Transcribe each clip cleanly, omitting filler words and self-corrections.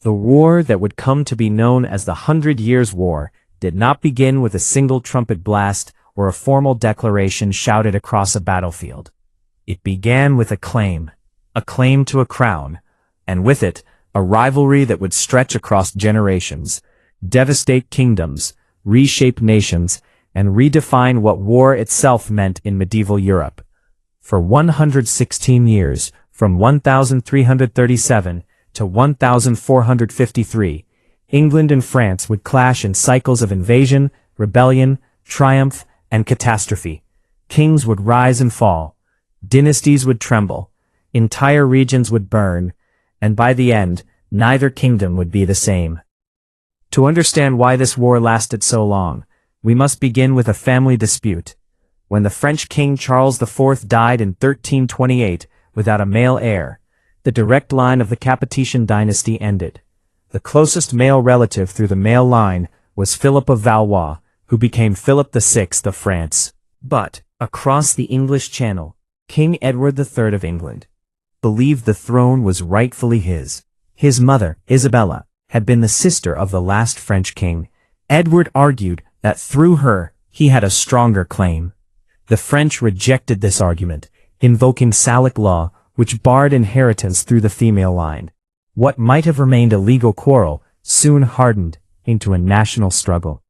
The war that would come to be known as the 100 Years' War did not begin with a single trumpet blast or a formal declaration shouted across a battlefield. It began with a claim to a crown, and with it, a rivalry that would stretch across generations, devastate kingdoms, reshape nations, and redefine what war itself meant in medieval Europe. For 116 years, from 1337 to 1453, England and France would clash in cycles of invasion, rebellion, triumph, and catastrophe. Kings would rise and fall, dynasties would tremble, entire regions would burn, and by the end, neither kingdom would be the same. To understand why this war lasted so long, we must begin with a family dispute. When the French King Charles IV died in 1328 without a male heir, the direct line of the Capetian dynasty ended. The closest male relative through the male line was Philip of Valois, who became Philip VI of France. But, across the English Channel, King Edward III of England believed the throne was rightfully his. His mother, Isabella, had been the sister of the last French king. Edward argued that through her, he had a stronger claim. The French rejected this argument, invoking Salic law, which barred inheritance through the female line. What might have remained a legal quarrel soon hardened into a national struggle.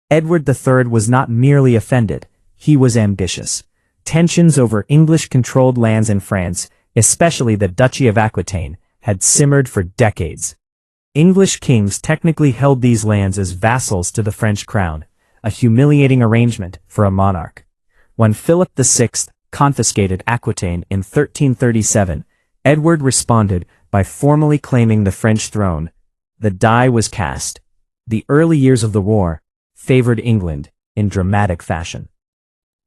Edward III was not merely offended, he was ambitious. Tensions over English-controlled lands in France, especially the Duchy of Aquitaine, had simmered for decades. English kings technically held these lands as vassals to the French crown, a humiliating arrangement for a monarch. When Philip VI confiscated Aquitaine in 1337, Edward responded by formally claiming the French throne. The die was cast. The early years of the war favored England in dramatic fashion.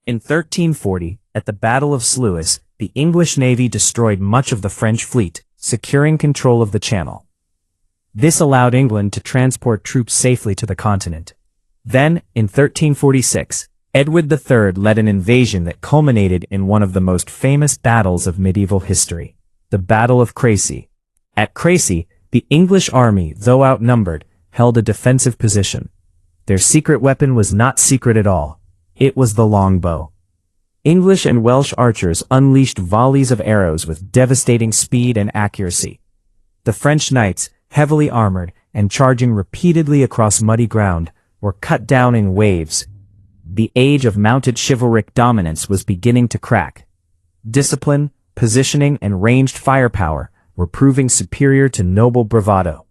In 1340, at the Battle of Sluis, the English navy destroyed much of the French fleet, securing control of the Channel. This allowed England to transport troops safely to the continent. Then, in 1346, Edward III led an invasion that culminated in one of the most famous battles of medieval history, the Battle of Crécy. At Crécy, the English army, though outnumbered, held a defensive position. Their secret weapon was not secret at all. It was the longbow. English and Welsh archers unleashed volleys of arrows with devastating speed and accuracy. The French knights, heavily armored and charging repeatedly across muddy ground, were cut down in waves. The age of mounted chivalric dominance was beginning to crack. Discipline, positioning, and ranged firepower were proving superior to noble bravado.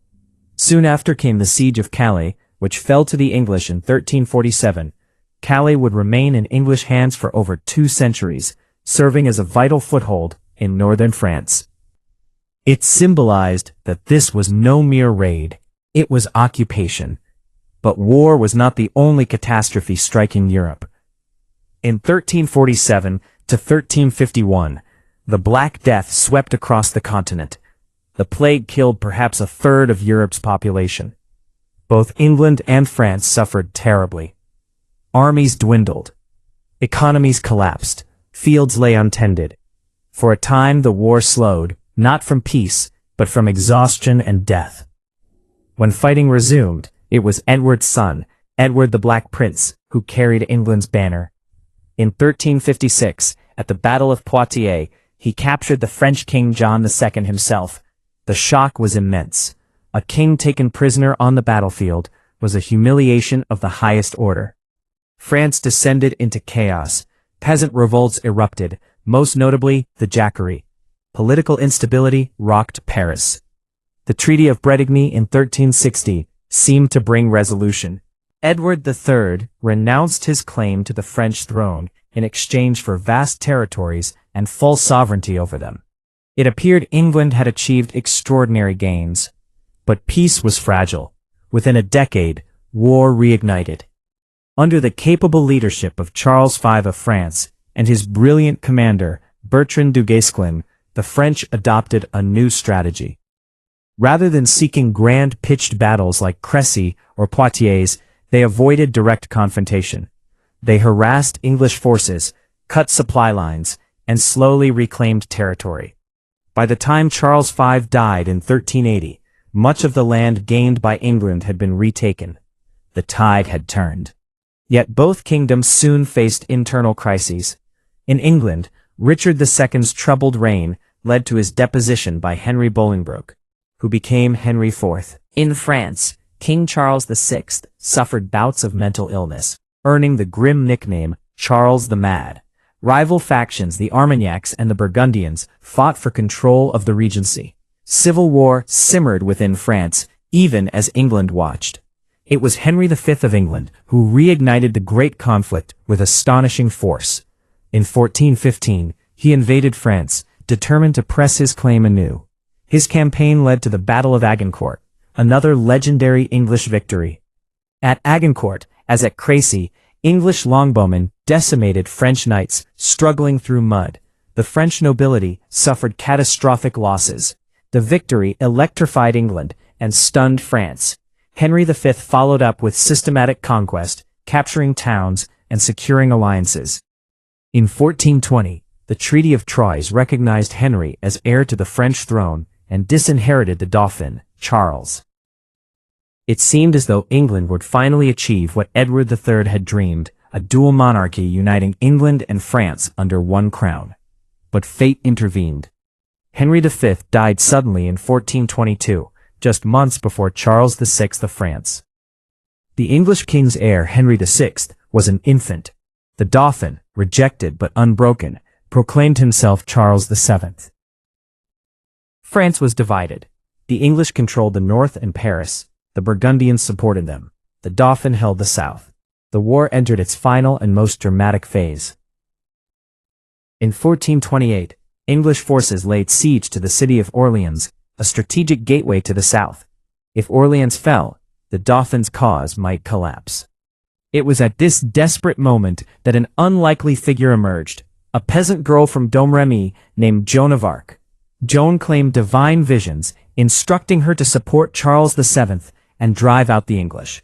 Soon after came the siege of Calais, which fell to the English in 1347. Calais would remain in English hands for over 2 centuries, serving as a vital foothold in northern France. It symbolized that this was no mere raid, it was occupation. But war was not the only catastrophe striking Europe. In 1347 to 1351, the Black Death swept across the continent. The plague killed perhaps a third of Europe's population. Both England and France suffered terribly. Armies dwindled. Economies collapsed. Fields lay untended. For a time the war slowed, not from peace, but from exhaustion and death. When fighting resumed, it was Edward's son, Edward the Black Prince, who carried England's banner. In 1356, at the Battle of Poitiers, he captured the French King John II himself. The shock was immense. A king taken prisoner on the battlefield was a humiliation of the highest order. France descended into chaos. Peasant revolts erupted, most notably the Jacquerie. Political instability rocked Paris. The Treaty of Bretigny in 1360 seemed to bring resolution. Edward III renounced his claim to the French throne in exchange for vast territories and full sovereignty over them. It appeared England had achieved extraordinary gains. But peace was fragile. Within a decade, war reignited. Under the capable leadership of Charles V of France and his brilliant commander, Bertrand du Guesclin, the French adopted a new strategy. Rather than seeking grand pitched battles like Crécy or Poitiers, they avoided direct confrontation. They harassed English forces, cut supply lines, and slowly reclaimed territory. By the time Charles V died in 1380, Much of the land gained by England had been retaken. The tide had turned. Yet both kingdoms soon faced internal crises. In England, Richard II's troubled reign led to his deposition by Henry Bolingbroke, who became Henry IV. In France, King Charles VI suffered bouts of mental illness, earning the grim nickname Charles the Mad. Rival factions, the Armagnacs and the Burgundians, fought for control of the regency. Civil war simmered within France, even as England watched. It was Henry V of England who reignited the great conflict with astonishing force. In 1415, he invaded France, determined to press his claim anew. His campaign led to the Battle of Agincourt, another legendary English victory. At Agincourt, as at Crécy, English longbowmen decimated French knights struggling through mud. The French nobility suffered catastrophic losses. The victory electrified England and stunned France. Henry V followed up with systematic conquest, capturing towns and securing alliances. In 1420, the Treaty of Troyes recognized Henry as heir to the French throne and disinherited the Dauphin, Charles. It seemed as though England would finally achieve what Edward III had dreamed, a dual monarchy uniting England and France under one crown. But fate intervened. Henry V died suddenly in 1422, just months before Charles VI of France. The English king's heir, Henry VI, was an infant. The Dauphin, rejected but unbroken, proclaimed himself Charles VII. France was divided. The English controlled the north and Paris. The Burgundians supported them. The Dauphin held the south. The war entered its final and most dramatic phase. In 1428, English forces laid siege to the city of Orleans, a strategic gateway to the south. If Orleans fell, the Dauphin's cause might collapse. It was at this desperate moment that an unlikely figure emerged, a peasant girl from Domremy named Joan of Arc. Joan claimed divine visions, instructing her to support Charles VII and drive out the English.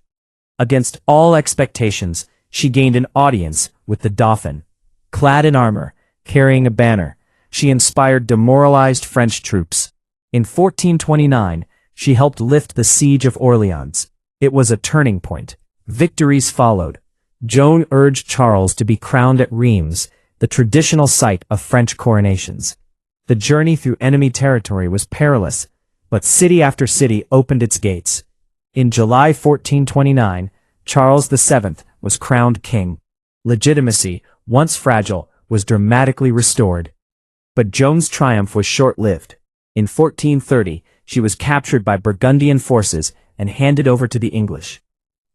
Against all expectations, she gained an audience with the Dauphin. Clad in armor, carrying a banner, she inspired demoralized French troops. In 1429, she helped lift the siege of Orleans. It was a turning point. Victories followed. Joan urged Charles to be crowned at Reims, the traditional site of French coronations. The journey through enemy territory was perilous, but city after city opened its gates. In July 1429, Charles VII was crowned king. Legitimacy, once fragile, was dramatically restored. But Joan's triumph was short-lived. In 1430, she was captured by Burgundian forces and handed over to the English.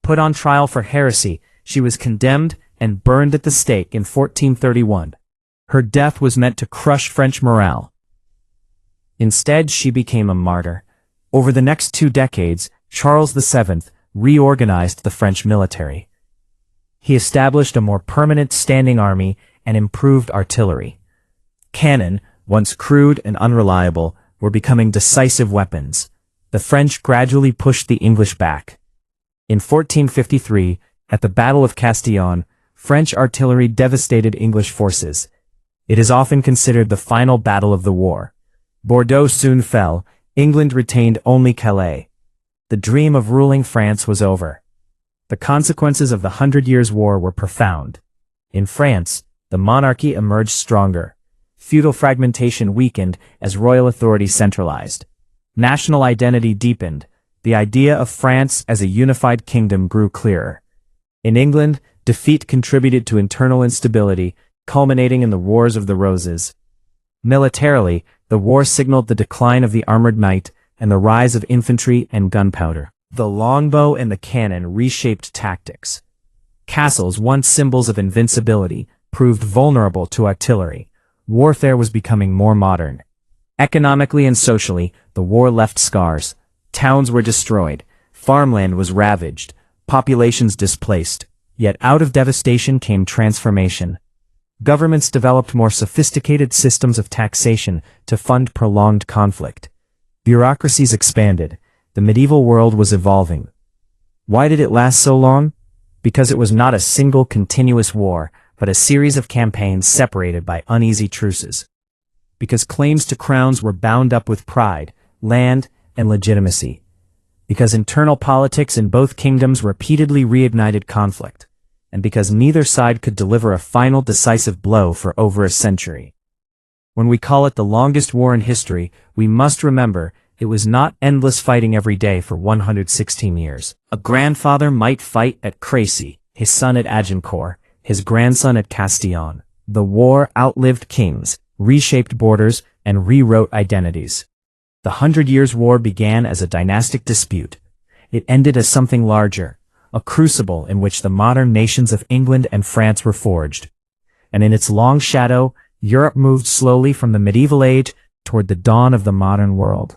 Put on trial for heresy, she was condemned and burned at the stake in 1431. Her death was meant to crush French morale. Instead, she became a martyr. Over the next 2 decades, Charles VII reorganized the French military. He established a more permanent standing army and improved artillery. Cannon, once crude and unreliable, were becoming decisive weapons. The French gradually pushed the English back. In 1453, at the Battle of Castillon, French artillery devastated English forces. It is often considered the final battle of the war. Bordeaux soon fell. England retained only Calais. The dream of ruling France was over. The consequences of the 100 Years' War were profound. In France, the monarchy emerged stronger. Feudal fragmentation weakened as royal authority centralized. National identity deepened. The idea of France as a unified kingdom grew clearer. In England, defeat contributed to internal instability, culminating in the Wars of the Roses. Militarily, the war signaled the decline of the armored knight and the rise of infantry and gunpowder. The longbow and the cannon reshaped tactics. Castles, once symbols of invincibility, proved vulnerable to artillery. Warfare was becoming more modern. Economically and socially, the war left scars. Towns were destroyed. Farmland was ravaged. Populations displaced. Yet out of devastation came transformation. Governments developed more sophisticated systems of taxation to fund prolonged conflict. Bureaucracies expanded. The medieval world was evolving. Why did it last so long? Because it was not a single continuous war, but a series of campaigns separated by uneasy truces. Because claims to crowns were bound up with pride, land, and legitimacy. because internal politics in both kingdoms repeatedly reignited conflict, and because neither side could deliver a final decisive blow for over a century. When we call it the longest war in history, we must remember it was not endless fighting every day for 116 years. A grandfather might fight at Crécy, his son at Agincourt, his grandson at Castillon. The war outlived kings, reshaped borders, and rewrote identities. The 100 Years' War began as a dynastic dispute. It ended as something larger, a crucible in which the modern nations of England and France were forged. And in its long shadow, Europe moved slowly from the medieval age toward the dawn of the modern world.